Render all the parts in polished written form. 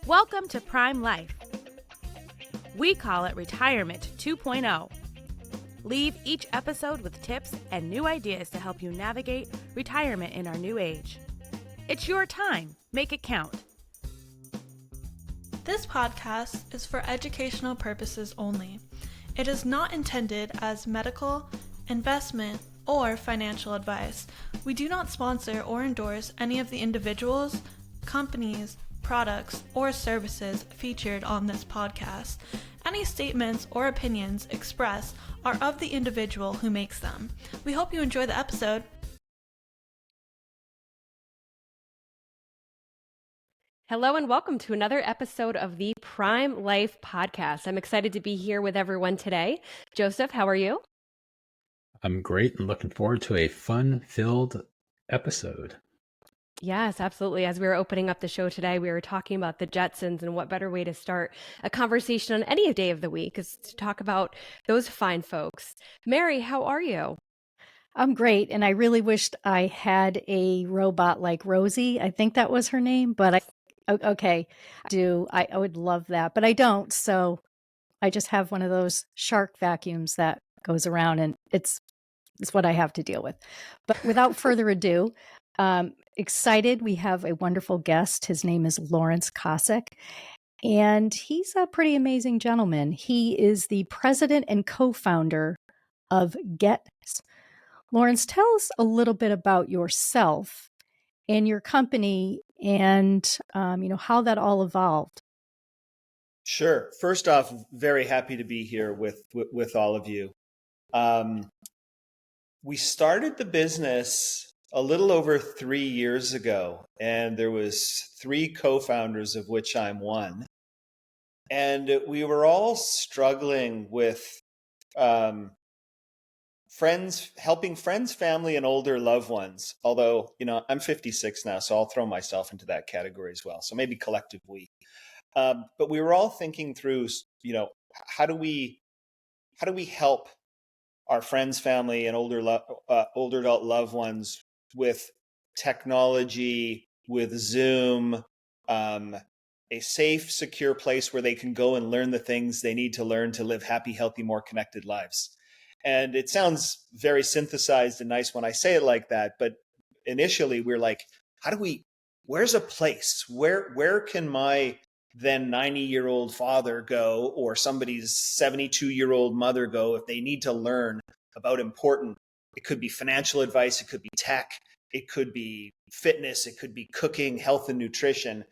Welcome to Prime Life. We call it Retirement 2.0. Leave each episode with tips and new ideas to help you navigate retirement in our new age. It's your time. Make it count. This podcast is for educational purposes only. It is not intended as medical, investment, or financial advice. We do not sponsor or endorse any of the individuals, companies, products, or services featured on this podcast. Any statements or opinions expressed are of the individual who makes them. We hope you enjoy the episode. Hello and welcome to another episode of the Prime Life podcast. I'm excited to be here with everyone today. Joseph, how are you? I'm great and looking forward to a fun-filled episode. Yes, absolutely. As we were opening up the show today, we were talking about the Jetsons, and what better way to start a conversation on any day of the week is to talk about those fine folks. Mary, how are you? I'm great, and I really wished I had a robot like Rosie. I think that was her name, but I would love that, but I don't. So I just have one of those shark vacuums that goes around, and it's what I have to deal with. But without further ado, excited. We have a wonderful guest. His name is Lawrence Kosick, and he's a pretty amazing gentleman. He is the president and co-founder of GetSetUp. Lawrence, tell us a little bit about yourself and your company and, how that all evolved. Sure. First off, very happy to be here with all of you. We started the business a little over 3 years ago, and there was 3 co-founders, of which I'm one. And we were all struggling with helping friends, family, and older loved ones. Although, I'm 56 now, so I'll throw myself into that category as well. So maybe collective we. But we were all thinking through, how do we help our friends, family, and older adult loved ones with technology, with Zoom, a safe, secure place where they can go and learn the things they need to learn to live happy, healthy, more connected lives. And it sounds very synthesized and nice when I say it like that, but initially we're like, where's a place? Where can my then 90-year-old father go, or somebody's 72-year-old mother go if they need to learn about it could be financial advice, it could be tech, it could be fitness, it could be cooking, health and nutrition.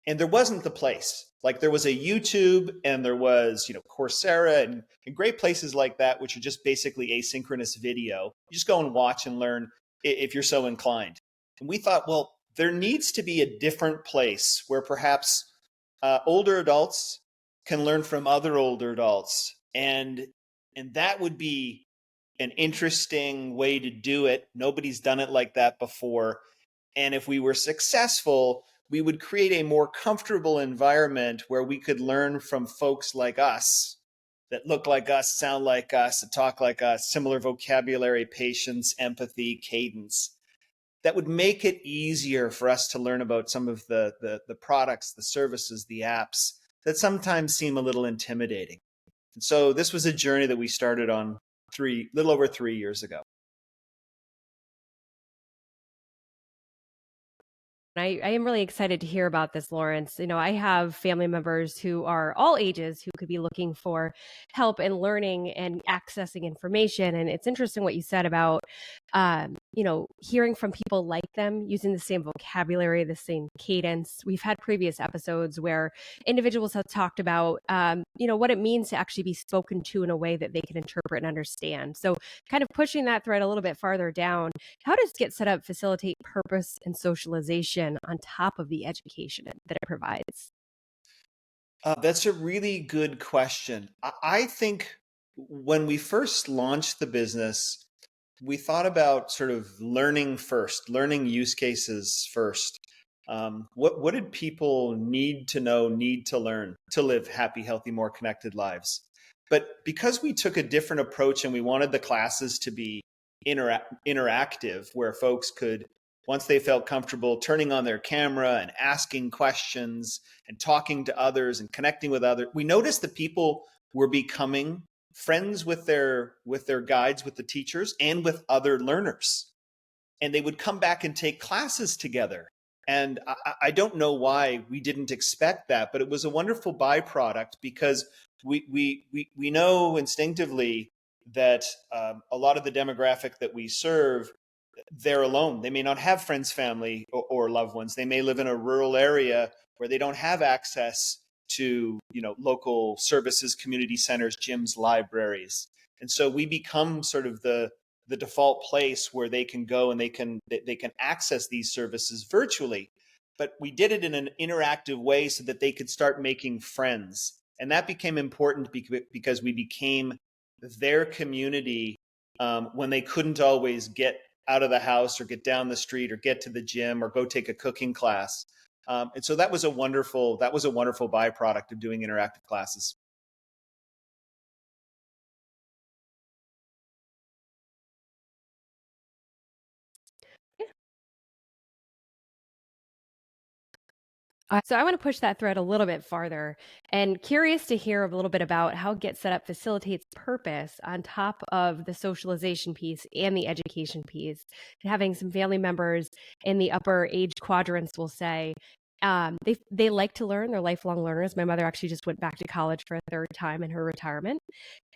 And there wasn't the place. Like there was a YouTube and there was, Coursera and great places like that, which are just basically asynchronous video. You just go and watch and learn if you're so inclined. And we thought, well, there needs to be a different place where perhaps older adults can learn from other older adults. And that would be an interesting way to do it. Nobody's done it like that before. And if we were successful, we would create a more comfortable environment where we could learn from folks like us that look like us, sound like us, that talk like us, similar vocabulary, patience, empathy, cadence. That would make it easier for us to learn about some of the products, the services, the apps that sometimes seem a little intimidating. And so this was a journey that we started on little over 3 years ago. I am really excited to hear about this, Lawrence. I have family members who are all ages who could be looking for help in learning and accessing information. And it's interesting what you said about, hearing from people like them, using the same vocabulary, the same cadence. We've had previous episodes where individuals have talked about, what it means to actually be spoken to in a way that they can interpret and understand. So kind of pushing that thread a little bit farther down, how does GetSetUp facilitate purpose and socialization on top of the education that it provides? That's a really good question. I think when we first launched the business, we thought about sort of learning first, learning use cases first. What did people need to know, need to learn to live happy, healthy, more connected lives? But because we took a different approach and we wanted the classes to be interactive, where folks could once they felt comfortable turning on their camera and asking questions and talking to others and connecting with others, we noticed that people were becoming friends with their guides, with the teachers, and with other learners. And they would come back and take classes together. And I don't know why we didn't expect that, but it was a wonderful byproduct, because we know instinctively that a lot of the demographic that we serve, they're alone. They may not have friends, family, or loved ones. They may live in a rural area where they don't have access to, local services, community centers, gyms, libraries. And so we become sort of the default place where they can go and they can access these services virtually. But we did it in an interactive way so that they could start making friends. And that became important because we became their community when they couldn't always get out of the house or get down the street or get to the gym or go take a cooking class. And so that was a wonderful byproduct of doing interactive classes. So I want to push that thread a little bit farther, and curious to hear a little bit about how GetSetUp facilitates purpose on top of the socialization piece and the education piece. Having some family members in the upper age quadrants will say, they like to learn. They're lifelong learners. My mother actually just went back to college for a third time in her retirement.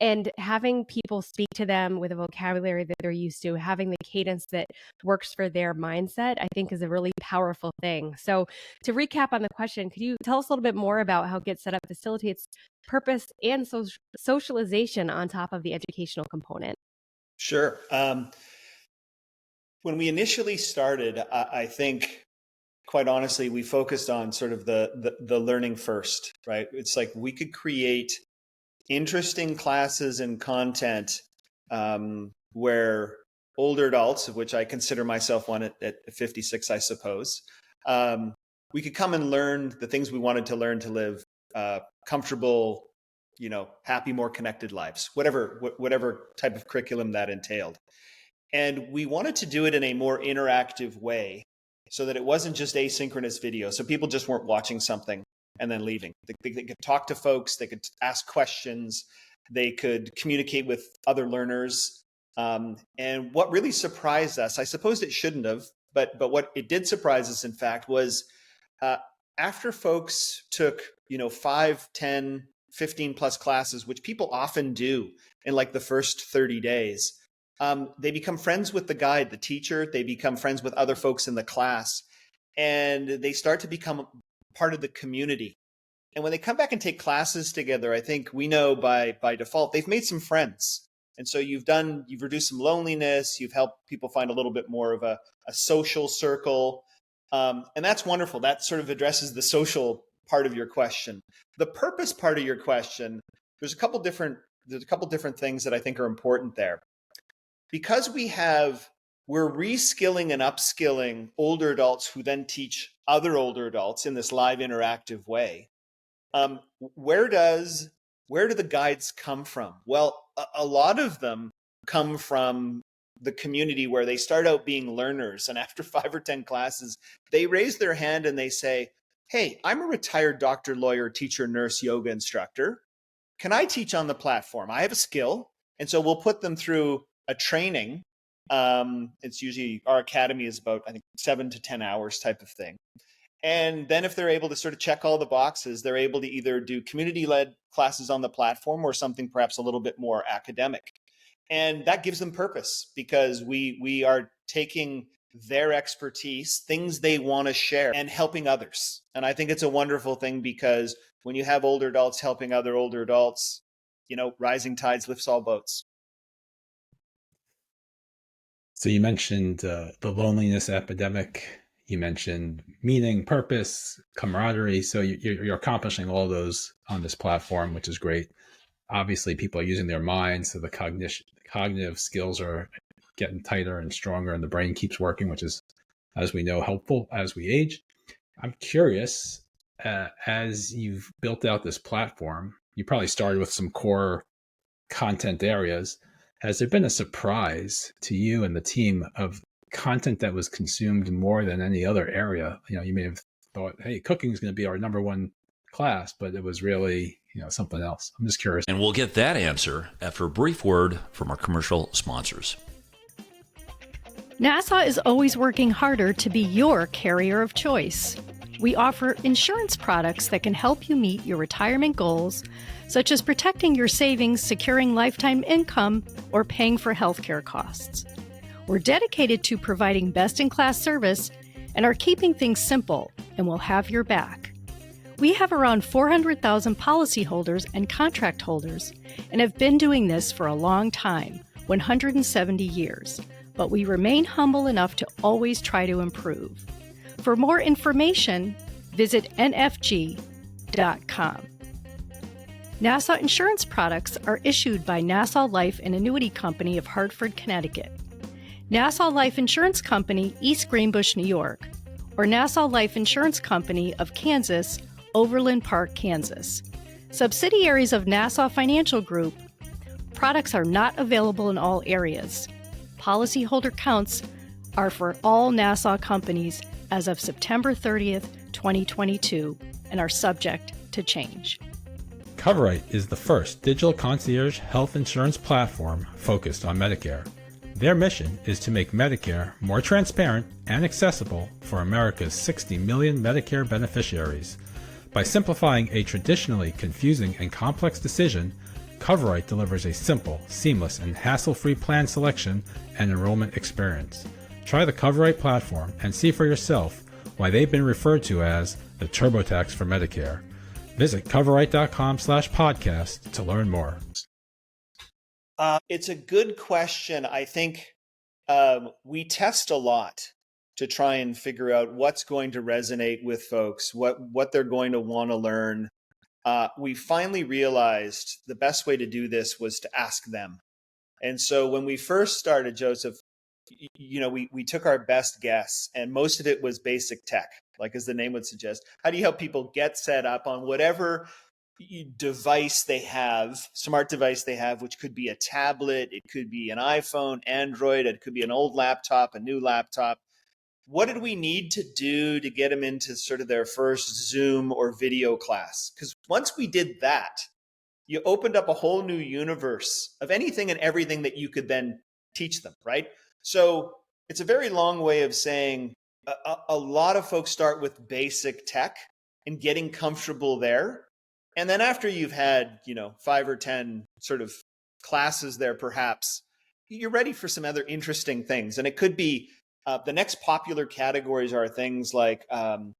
And having people speak to them with a vocabulary that they're used to, having the cadence that works for their mindset, I think is a really powerful thing. So to recap on the question, could you tell us a little bit more about how GetSetUp facilitates purpose and socialization on top of the educational component? Sure. When we initially started, I think, quite honestly, we focused on sort of the learning first, right? It's like we could create interesting classes and content where older adults, of which I consider myself one at 56, I suppose, we could come and learn the things we wanted to learn to live comfortable, happy, more connected lives, whatever type of curriculum that entailed. And we wanted to do it in a more interactive way so that it wasn't just asynchronous video. So people just weren't watching something and then leaving. They could talk to folks, they could ask questions, they could communicate with other learners. And what really surprised us, I suppose it shouldn't have, but what it did surprise us, in fact, was after folks took 5, 10, 15 plus classes, which people often do in like the first 30 days, they become friends with the guide, the teacher, they become friends with other folks in the class, and they start to become part of the community. And when they come back and take classes together, I think we know by default, they've made some friends. And so you've reduced some loneliness, you've helped people find a little bit more of a social circle. And that's wonderful. That sort of addresses the social part of your question. The purpose part of your question, there's a couple different things that I think are important there. Because we're reskilling and upskilling older adults who then teach other older adults in this live interactive way. Where do the guides come from? Well, a lot of them come from the community where they start out being learners, and after 5 or 10 classes, they raise their hand and they say, "Hey, I'm a retired doctor, lawyer, teacher, nurse, yoga instructor. Can I teach on the platform? I have a skill." And so we'll put them through a training. It's usually, our academy is about, I think, 7 to 10 hours type of thing. And then if they're able to sort of check all the boxes, they're able to either do community-led classes on the platform or something perhaps a little bit more academic. And that gives them purpose, because we are taking their expertise, things they want to share, and helping others. And I think it's a wonderful thing, because when you have older adults helping other older adults, rising tides lifts all boats. So you mentioned the loneliness epidemic. You mentioned meaning, purpose, camaraderie. So you're accomplishing all those on this platform, which is great. Obviously, people are using their minds, so the cognitive skills are getting tighter and stronger, and the brain keeps working, which is, as we know, helpful as we age. I'm curious, as you've built out this platform, you probably started with some core content areas. Has there been a surprise to you and the team of content that was consumed more than any other area. You may have thought, hey, cooking is going to be our number one class, but it was really, something else. I'm just curious. And we'll get that answer after a brief word from our commercial sponsors. NASA is always working harder to be your carrier of choice. We offer insurance products that can help you meet your retirement goals, such as protecting your savings, securing lifetime income, or paying for healthcare costs. We're dedicated to providing best-in-class service and are keeping things simple, and we'll have your back. We have around 400,000 policyholders and contract holders and have been doing this for a long time, 170 years, but we remain humble enough to always try to improve. For more information, visit nfg.com. NASA insurance products are issued by Nassau Life and Annuity Company of Hartford, Connecticut, Nassau Life Insurance Company, East Greenbush, New York, or Nassau Life Insurance Company of Kansas, Overland Park, Kansas. Subsidiaries of Nassau Financial Group. Products are not available in all areas. Policyholder counts are for all Nassau companies as of September 30th, 2022, and are subject to change. Coverite is the first digital concierge health insurance platform focused on Medicare. Their mission is to make Medicare more transparent and accessible for America's 60 million Medicare beneficiaries. By simplifying a traditionally confusing and complex decision, Coverite delivers a simple, seamless, and hassle-free plan selection and enrollment experience. Try the Coverite platform and see for yourself why they've been referred to as the TurboTax for Medicare. Visit coverite.com/podcast to learn more. It's a good question. I think we test a lot to try and figure out what's going to resonate with folks, what they're going to want to learn. We finally realized the best way to do this was to ask them. And so when we first started, Joseph, we took our best guess, and most of it was basic tech, like as the name would suggest. How do you help people get set up on whatever device they have, smart device they have, which could be a tablet, it could be an iPhone, Android, it could be an old laptop, a new laptop. What did we need to do to get them into sort of their first Zoom or video class? Because once we did that, you opened up a whole new universe of anything and everything that you could then teach them, right? So it's a very long way of saying a lot of folks start with basic tech and getting comfortable there. And then after you've had, 5 or 10 sort of classes there, perhaps, you're ready for some other interesting things. And it could be the next popular categories are things like health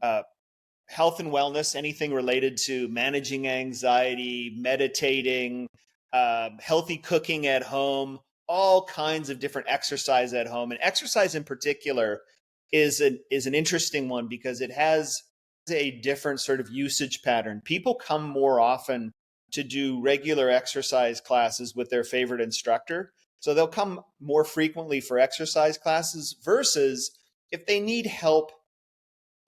and wellness, anything related to managing anxiety, meditating, healthy cooking at home, all kinds of different exercise at home. And exercise in particular is an interesting one because it has a different sort of usage pattern. People come more often to do regular exercise classes with their favorite instructor. So they'll come more frequently for exercise classes versus if they need help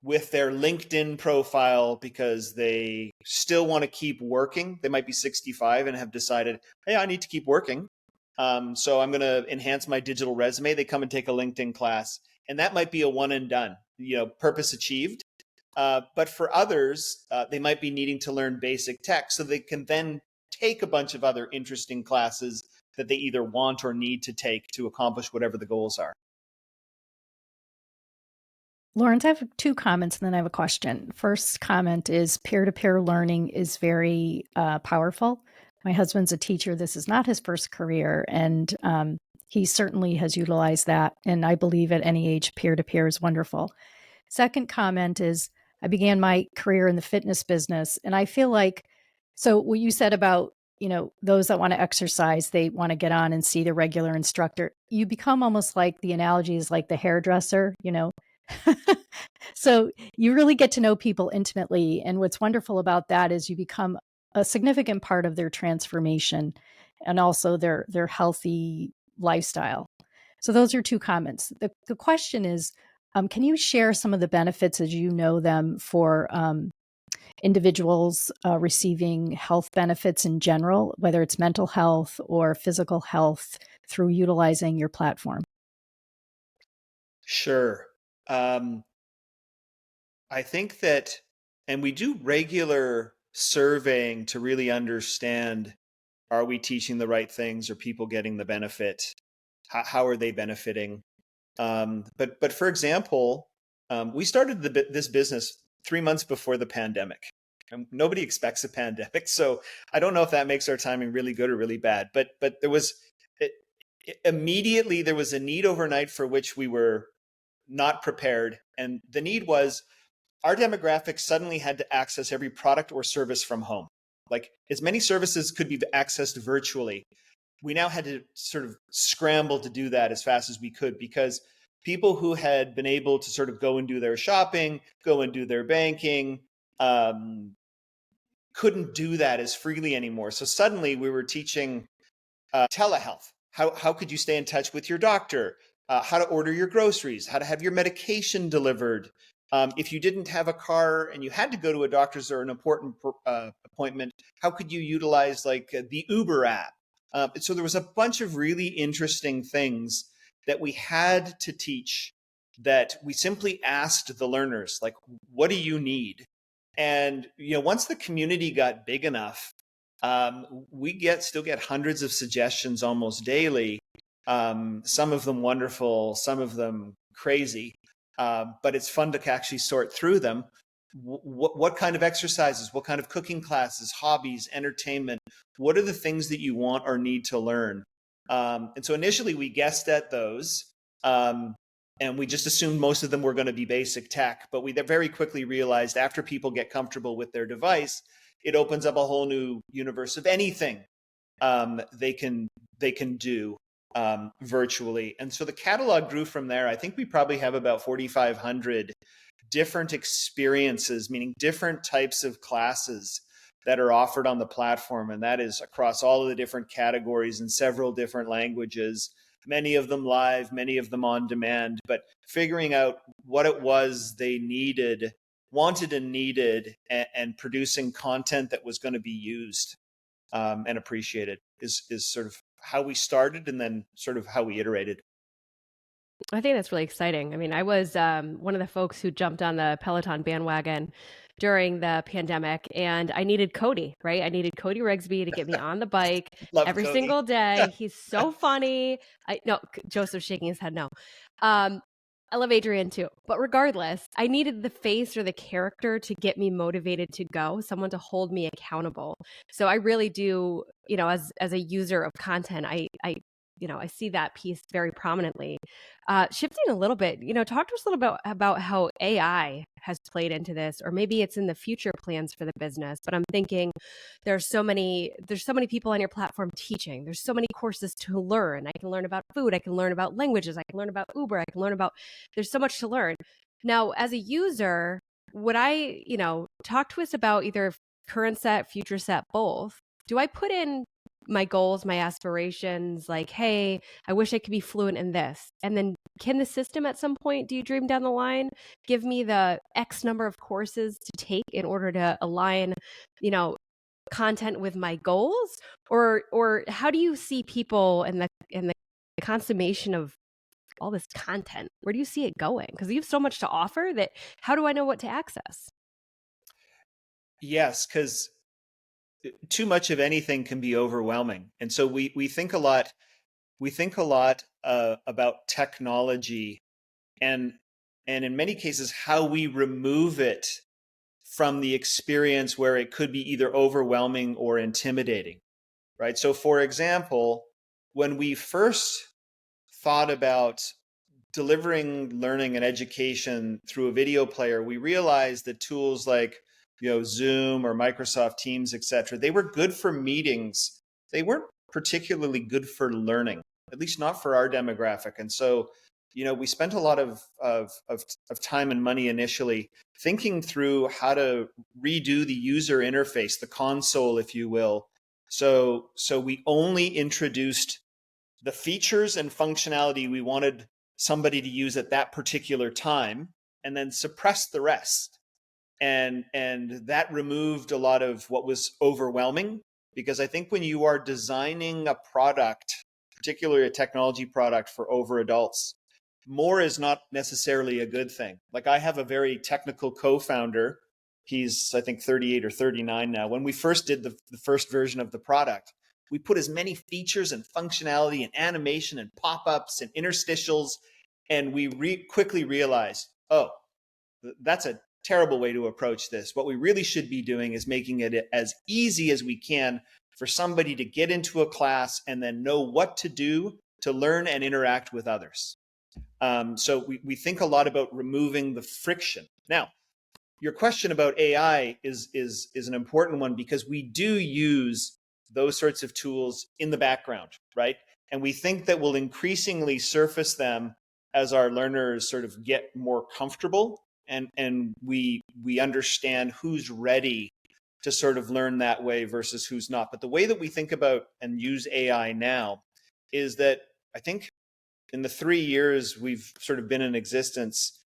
with their LinkedIn profile because they still want to keep working. They might be 65 and have decided, hey, I need to keep working. So I'm going to enhance my digital resume. They come and take a LinkedIn class, and that might be a one and done, purpose achieved. But for others, they might be needing to learn basic tech so they can then take a bunch of other interesting classes that they either want or need to take to accomplish whatever the goals are. Lawrence, I have 2 comments and then I have a question. First comment is peer-to-peer learning is very powerful. My husband's a teacher. This is not his first career, and he certainly has utilized that. And I believe at any age, peer-to-peer is wonderful. Second comment is I began my career in the fitness business, and I feel like, so what you said about, those that want to exercise, they want to get on and see the regular instructor. You become almost like the analogy is like the hairdresser, So you really get to know people intimately. And what's wonderful about that is you become a significant part of their transformation and also their healthy lifestyle. So those are 2 comments. The question is, can you share some of the benefits as you know them for individuals receiving health benefits in general, whether it's mental health or physical health through utilizing your platform? Sure. Um, I think that, and we do regular surveying to really understand, are we teaching the right things? Are people getting the benefit? How are they benefiting? But for example, we started this business 3 months before the pandemic. And nobody expects a pandemic, so I don't know if that makes our timing really good or really bad. But there was immediately there was a need overnight for which we were not prepared, and the need was our demographic suddenly had to access every product or service from home. Like as many services could be accessed virtually. We now had to sort of scramble to do that as fast as we could because people who had been able to sort of go and do their shopping, go and do their banking, couldn't do that as freely anymore. So suddenly we were teaching telehealth. How could you stay in touch with your doctor? How to order your groceries, how to have your medication delivered. If you didn't have a car and you had to go to a doctor's or an important appointment, how could you utilize like the Uber app? So there was a bunch of really interesting things that we had to teach that we simply asked the learners, like, what do you need? And once the community got big enough, we still get hundreds of suggestions almost daily. Some of them wonderful, some of them crazy, but it's fun to actually sort through them. What kind of exercises, what kind of cooking classes, hobbies, entertainment, what are the things that you want or need to learn? And so initially we guessed at those, and we just assumed most of them were going to be basic tech, but we very quickly realized after people get comfortable with their device, it opens up a whole new universe of anything they can do virtually. And so the catalog grew from there. I think we probably have about 4,500 different experiences, meaning different types of classes that are offered on the platform. And that is across all of the different categories in several different languages, many of them live, many of them on demand, but figuring out what it was they wanted and needed, and producing content that was going to be used and appreciated is sort of how we started and then sort of how we iterated. I think that's really exciting. I mean, I was one of the folks who jumped on the Peloton bandwagon during the pandemic, and I needed Cody, right? I needed Cody Rigsby to get me on the bike every Cody. single day. He's so funny. No, Joseph's shaking his head no. I love Adrian too. But regardless, I needed the face or the character to get me motivated to go, someone to hold me accountable. So I really do, as a user of content, I see that piece very prominently. Shifting a little bit, talk to us a little bit about how AI has played into this, or maybe it's in the future plans for the business. But I'm thinking there's so many people on your platform teaching. There's so many courses to learn. I can learn about food. I can learn about languages. I can learn about Uber. I can learn about, there's so much to learn. Now, as a user, would I, talk to us about either current set, future set, both? Do I put in my goals, my aspirations, like, hey, I wish I could be fluent in this? And then can the system at some point, do you dream down the line, give me the X number of courses to take in order to align, content with my goals? Or how do you see people in the consummation of all this content? Where do you see it going? Because you have so much to offer that how do I know what to access? Yes, because too much of anything can be overwhelming. And so we think a lot about technology and in many cases how we remove it from the experience where it could be either overwhelming or intimidating, right? So for example, when we first thought about delivering learning and education through a video player, we realized that tools like Zoom or Microsoft Teams, etc., they were good for meetings. They weren't particularly good for learning, at least not for our demographic. And so, we spent a lot of time and money initially thinking through how to redo the user interface, the console, if you will. So we only introduced the features and functionality we wanted somebody to use at that particular time, and then suppressed the rest. And that removed a lot of what was overwhelming, because I think when you are designing a product, particularly a technology product for over adults, more is not necessarily a good thing. Like I have a very technical co-founder. He's, I think, 38 or 39 now. When we first did the first version of the product, we put as many features and functionality and animation and pop-ups and interstitials, and we quickly realized, oh, that's a terrible way to approach this. What we really should be doing is making it as easy as we can for somebody to get into a class and then know what to do to learn and interact with others. So we think a lot about removing the friction. Now, your question about AI is an important one because we do use those sorts of tools in the background, right? And we think that we'll increasingly surface them as our learners sort of get more comfortable and we understand who's ready to sort of learn that way versus who's not. But the way that we think about and use AI now is that I think in the 3 years we've sort of been in existence,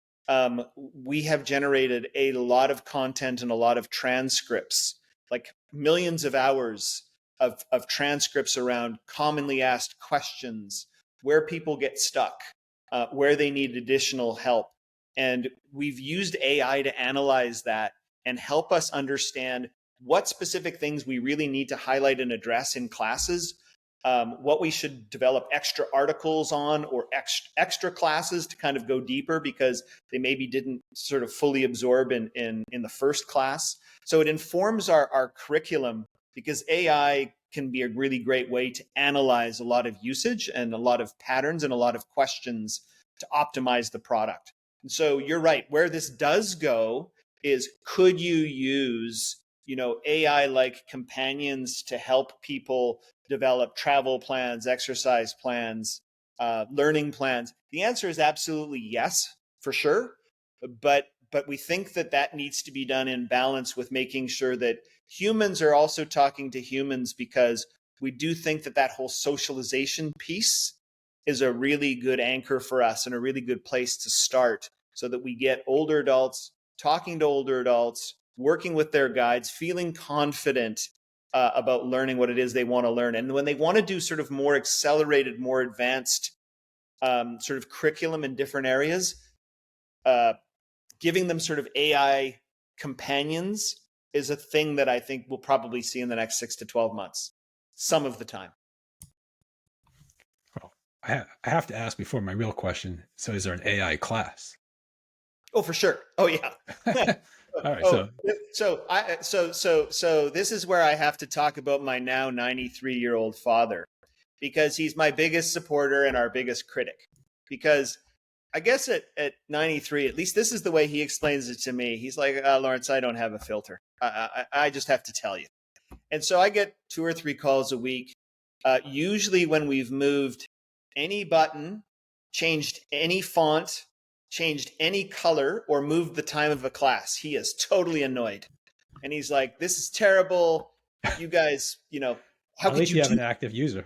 we have generated a lot of content and a lot of transcripts, like millions of hours of transcripts around commonly asked questions, where people get stuck, where they need additional help. And we've used AI to analyze that and help us understand what specific things we really need to highlight and address in classes, what we should develop extra articles on or extra classes to kind of go deeper because they maybe didn't sort of fully absorb in the first class. So it informs our curriculum because AI can be a really great way to analyze a lot of usage and a lot of patterns and a lot of questions to optimize the product. And so you're right, where this does go is could you use AI-like companions to help people develop travel plans, exercise plans, learning plans? The answer is absolutely yes, for sure. But we think that needs to be done in balance with making sure that humans are also talking to humans, because we do think that whole socialization piece is a really good anchor for us and a really good place to start so that we get older adults talking to older adults, working with their guides, feeling confident about learning what it is they want to learn. And when they want to do sort of more accelerated, more advanced sort of curriculum in different areas, giving them sort of AI companions is a thing that I think we'll probably see in the next 6 to 12 months, some of the time. Well, I have to ask before my real question. So is there an AI class? Oh, for sure. Oh, yeah. All right. So this is where I have to talk about my now 93-year-old father, because he's my biggest supporter and our biggest critic. Because I guess at 93, at least this is the way he explains it to me. He's like, Lawrence, I don't have a filter. I just have to tell you. And so I get 2 or 3 calls a week, usually when we've moved any button, changed any font, changed any color, or moved the time of a class. He is totally annoyed. And he's like, this is terrible. You guys, how At could least you you have an active user.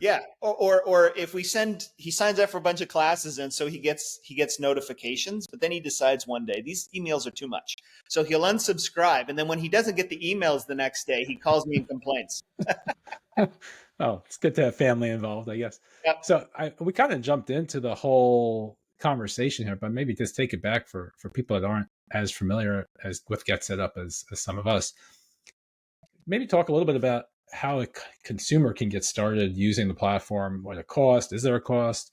Yeah. Or if he signs up for a bunch of classes, and so he gets notifications, but then he decides one day, these emails are too much. So he'll unsubscribe. And then when he doesn't get the emails the next day, he calls me and complains. Oh, it's good to have family involved, I guess. Yep. So we kind of jumped into the whole conversation here, but maybe just take it back for people that aren't as familiar with GetSetUp as some of us. Maybe talk a little bit about how a consumer can get started using the platform, what it costs, is there a cost,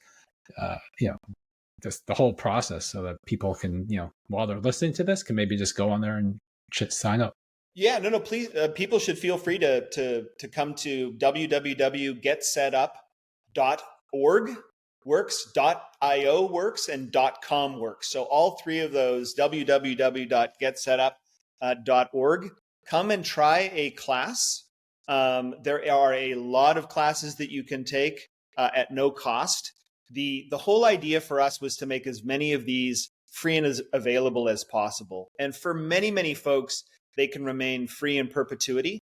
just the whole process so that people can, while they're listening to this, can maybe just go on there and sign up. Yeah, no, please. People should feel free to come to www.getsetup.org works.io works and .com works. So all 3 of those, www.getsetup.org. Come and try a class. There are a lot of classes that you can take at no cost. The whole idea for us was to make as many of these free and as available as possible. And for many, many folks, they can remain free in perpetuity.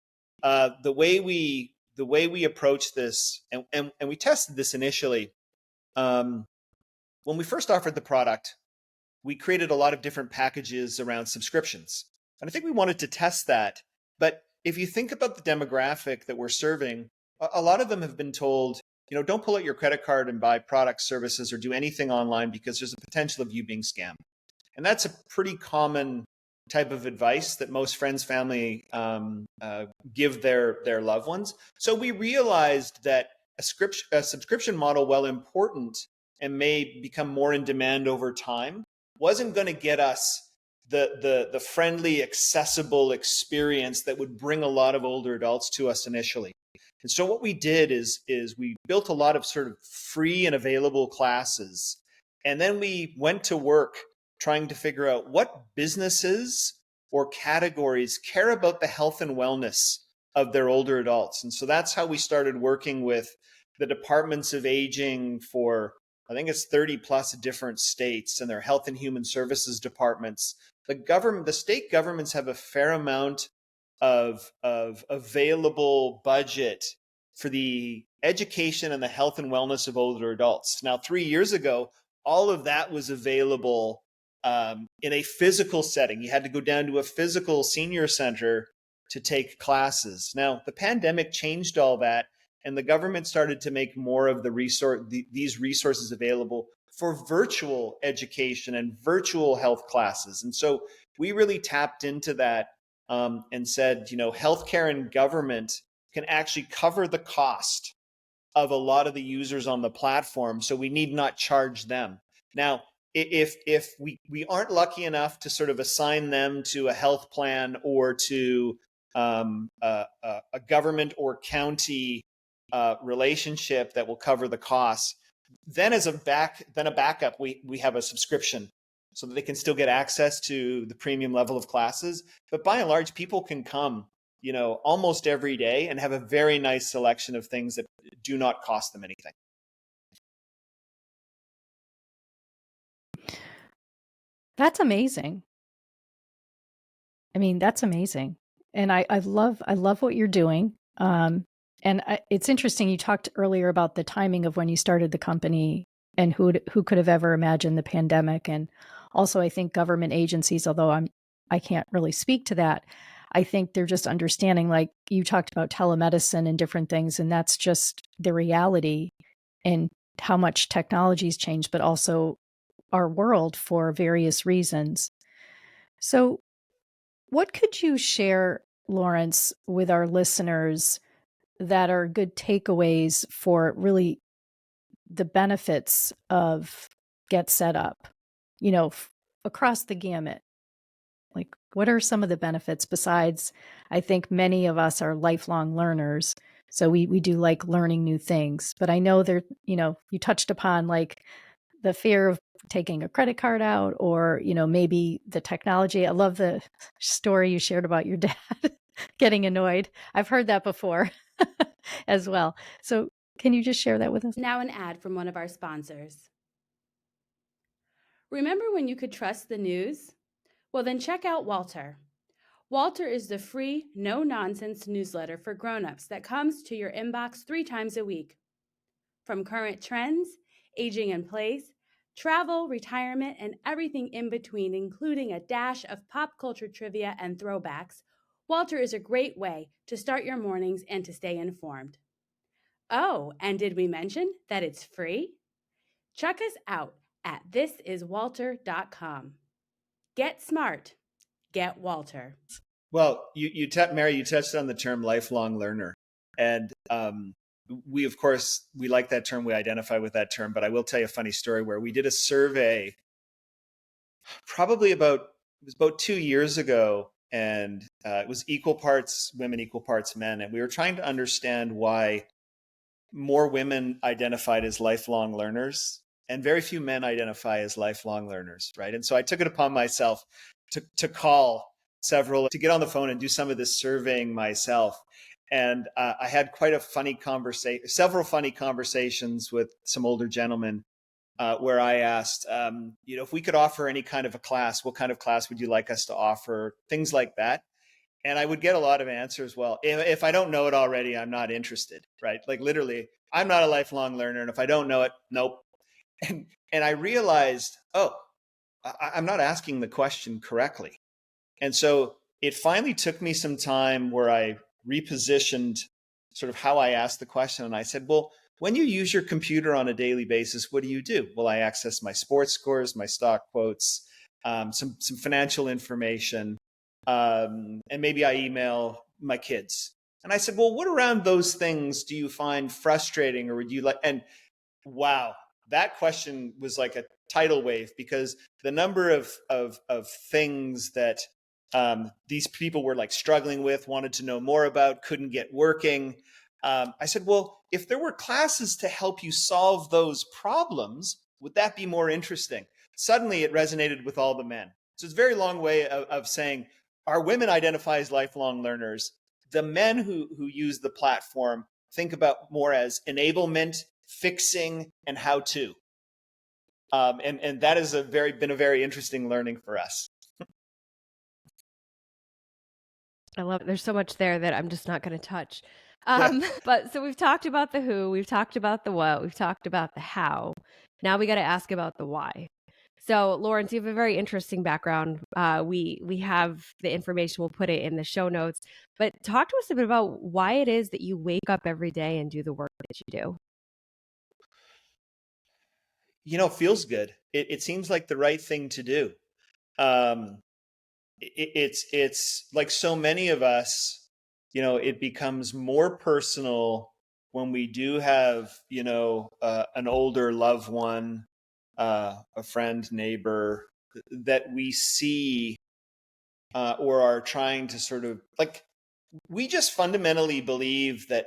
The way we approach this, and we tested this initially, when we first offered the product, we created a lot of different packages around subscriptions. And I think we wanted to test that. But if you think about the demographic that we're serving, a lot of them have been told, don't pull out your credit card and buy products, services, or do anything online because there's a potential of you being scammed. And that's a pretty common type of advice that most friends, family give their loved ones. So we realized that a subscription model, while important and may become more in demand over time, wasn't going to get us the friendly, accessible experience that would bring a lot of older adults to us initially. And so what we did is we built a lot of sort of free and available classes. And then we went to work trying to figure out what businesses or categories care about the health and wellness of their older adults. And so that's how we started working with the departments of aging for, I think it's 30 plus different states, and their health and human services departments. The state governments have a fair amount of available budget for the education and the health and wellness of older adults. Now, 3 years ago, all of that was available in a physical setting. You had to go down to a physical senior center to take classes. Now, the pandemic changed all that, and the government started to make more of these resources available for virtual education and virtual health classes. And so we really tapped into that and said, healthcare and government can actually cover the cost of a lot of the users on the platform, so we need not charge them. Now, if we aren't lucky enough to sort of assign them to a health plan or to a government or county relationship that will cover the costs, then a backup, we have a subscription so that they can still get access to the premium level of classes. But by and large, people can come, almost every day and have a very nice selection of things that do not cost them anything. That's amazing. I mean, that's amazing. And I love what you're doing. It's interesting. You talked earlier about the timing of when you started the company and who could have ever imagined the pandemic. And also, I think government agencies, although I can't really speak to that, I think they're just understanding, like you talked about telemedicine and different things, and that's just the reality and how much technology's changed, but also our world for various reasons. So what could you share, Lawrence, with our listeners that are good takeaways for really the benefits of GetSetUp, across the gamut? Like, what are some of the benefits besides, I think many of us are lifelong learners, so we do like learning new things. But I know you touched upon like the fear of taking a credit card out or, maybe the technology. I love the story you shared about your dad getting annoyed. I've heard that before as well. So can you just share that with us? Now an ad from one of our sponsors. Remember when you could trust the news? Well, then check out Walter. Walter is the free, no-nonsense newsletter for grown-ups that comes to your inbox 3 times a week. From current trends, aging in place, travel, retirement, and everything in between, including a dash of pop culture trivia and throwbacks, Walter is a great way to start your mornings and to stay informed. Oh, and did we mention that it's free? Check us out at thisiswalter.com. Get smart. Get Walter. Well, Mary, you touched on the term lifelong learner. And we, of course, we like that term. We identify with that term. But I will tell you a funny story where we did a survey probably about 2 years ago. And it was equal parts women, equal parts men. And we were trying to understand why more women identified as lifelong learners and very few men identify as lifelong learners, right? And so I took it upon myself to call several, to get on the phone and do some of this surveying myself. And I had quite a funny several funny conversations with some older gentlemen where I asked, if we could offer any kind of a class, what kind of class would you like us to offer? Things like that. And I would get a lot of answers. Well, if I don't know it already, I'm not interested, right? Like literally, I'm not a lifelong learner. And if I don't know it, nope. And I realized, I'm not asking the question correctly. And so it finally took me some time where I repositioned sort of how I asked the question. And I said, well, when you use your computer on a daily basis, what do? Well, I access my sports scores, my stock quotes, some financial information, and maybe I email my kids. And I said, well, what around those things do you find frustrating, or would you like? And wow, that question was like a tidal wave, because the number of things that these people were like struggling with, wanted to know more about, couldn't get working. I said, well, if there were classes to help you solve those problems, would that be more interesting? Suddenly it resonated with all the men. So it's a very long way of saying, our women identify as lifelong learners. The men who use the platform think about more as enablement, fixing, and how to. And that has been a very interesting learning for us. I love it. There's so much there that I'm just not going to touch. Yeah. But so we've talked about the who, we've talked about the what, we've talked about the how. Now we got to ask about the why. So Lawrence, you have a very interesting background. We have the information. We'll put it in the show notes. But talk to us a bit about why it is that you wake up every day and do the work that you do. Feels good. It seems like the right thing to do. It's like so many of us, it becomes more personal when we do have, an older loved one, a friend, neighbor that we see or are trying to sort of like, we just fundamentally believe that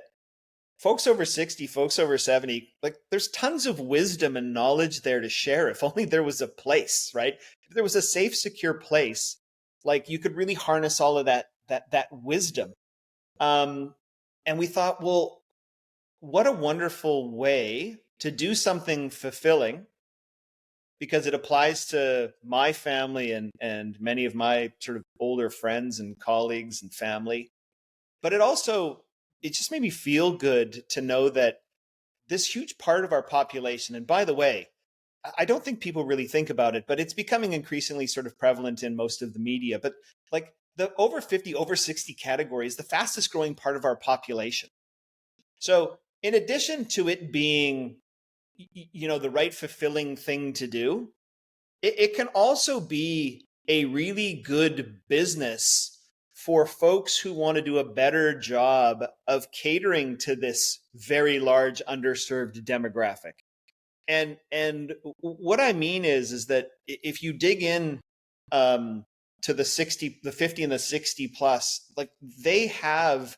folks over 60, folks over 70, like there's tons of wisdom and knowledge there to share. If only there was a place, right? If there was a safe, secure place, like you could really harness all of that wisdom. And we thought, well, what a wonderful way to do something fulfilling, because it applies to my family and many of my sort of older friends and colleagues and family. But it just made me feel good to know that this huge part of our population, and by the way, I don't think people really think about it, but it's becoming increasingly sort of prevalent in most of the media, but like the over 50, over 60 category is the fastest growing part of our population. So in addition to it being, the right fulfilling thing to do, it can also be a really good business for folks who want to do a better job of catering to this very large underserved demographic. And what I mean is that if you dig in to the 50 and the 60 plus, like they have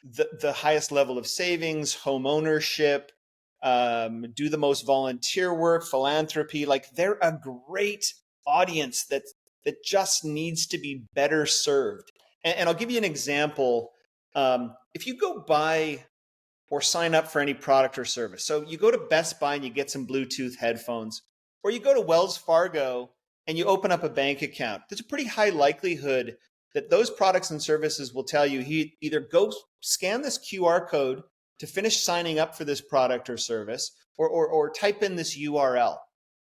the highest level of savings, home ownership, do the most volunteer work, philanthropy. Like they're a great audience that just needs to be better served. And I'll give you an example. If you go buy or sign up for any product or service, so you go to Best Buy and you get some Bluetooth headphones, or you go to Wells Fargo and you open up a bank account, there's a pretty high likelihood that those products and services will tell you either go scan this QR code to finish signing up for this product or service, or type in this URL.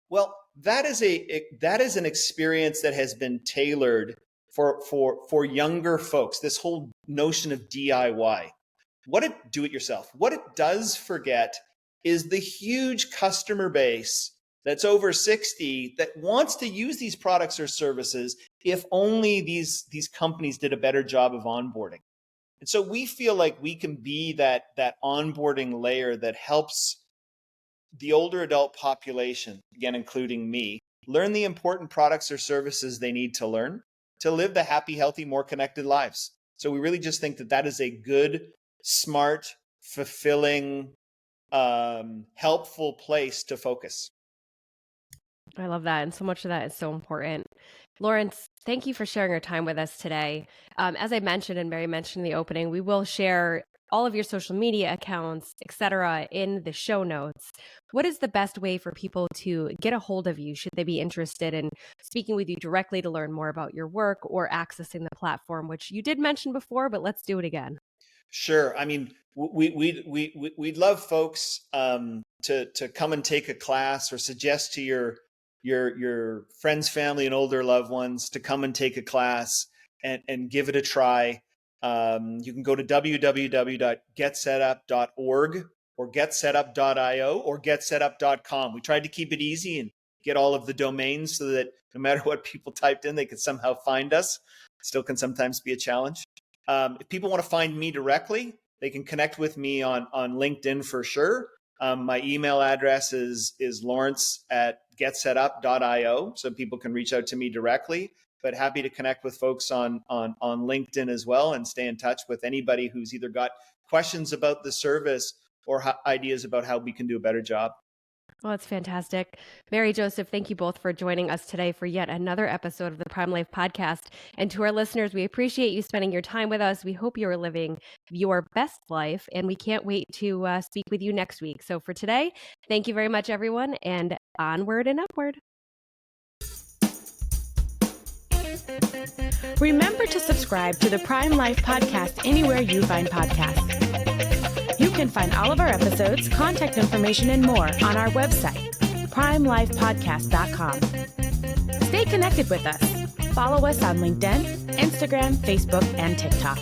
Well, that is an experience that has been tailored for younger folks. This whole notion of DIY, do it yourself. What it does forget is the huge customer base that's over 60 that wants to use these products or services if only these companies did a better job of onboarding. And so we feel like we can be that onboarding layer that helps the older adult population, again, including me, learn the important products or services they need to learn to live the happy, healthy, more connected lives. So we really just think that is a good, smart, fulfilling, helpful place to focus. I love that. And so much of that is so important. Lawrence, thank you for sharing your time with us today. As I mentioned, and Mary mentioned in the opening, we will share all of your social media accounts, etc., in the show notes. What is the best way for people to get a hold of you should they be interested in speaking with you directly to learn more about your work or accessing the platform, which you did mention before, but let's do it again. Sure. I mean, we'd love folks to come and take a class, or suggest to your friends, family, and older loved ones to come and take a class and give it a try. You can go to www.getsetup.org or GetSetUp.io or GetSetUp.com. We tried to keep it easy and get all of the domains so that no matter what people typed in, they could somehow find us. Still can sometimes be a challenge. If people want to find me directly, they can connect with me on LinkedIn for sure. My email address is lawrence@getsetup.io, so people can reach out to me directly. But happy to connect with folks on LinkedIn as well and stay in touch with anybody who's either got questions about the service or ideas about how we can do a better job. Well, it's fantastic. Mary, Joseph, thank you both for joining us today for yet another episode of the Prime Life podcast. And to our listeners, we appreciate you spending your time with us. We hope you are living your best life, and we can't wait to speak with you next week. So for today, thank you very much, everyone, and onward and upward. Remember to subscribe to the Prime Life podcast anywhere you find podcasts. You can find all of our episodes, contact information, and more on our website, primelifepodcast.com. Stay connected with us. Follow us on LinkedIn, Instagram, Facebook, and TikTok.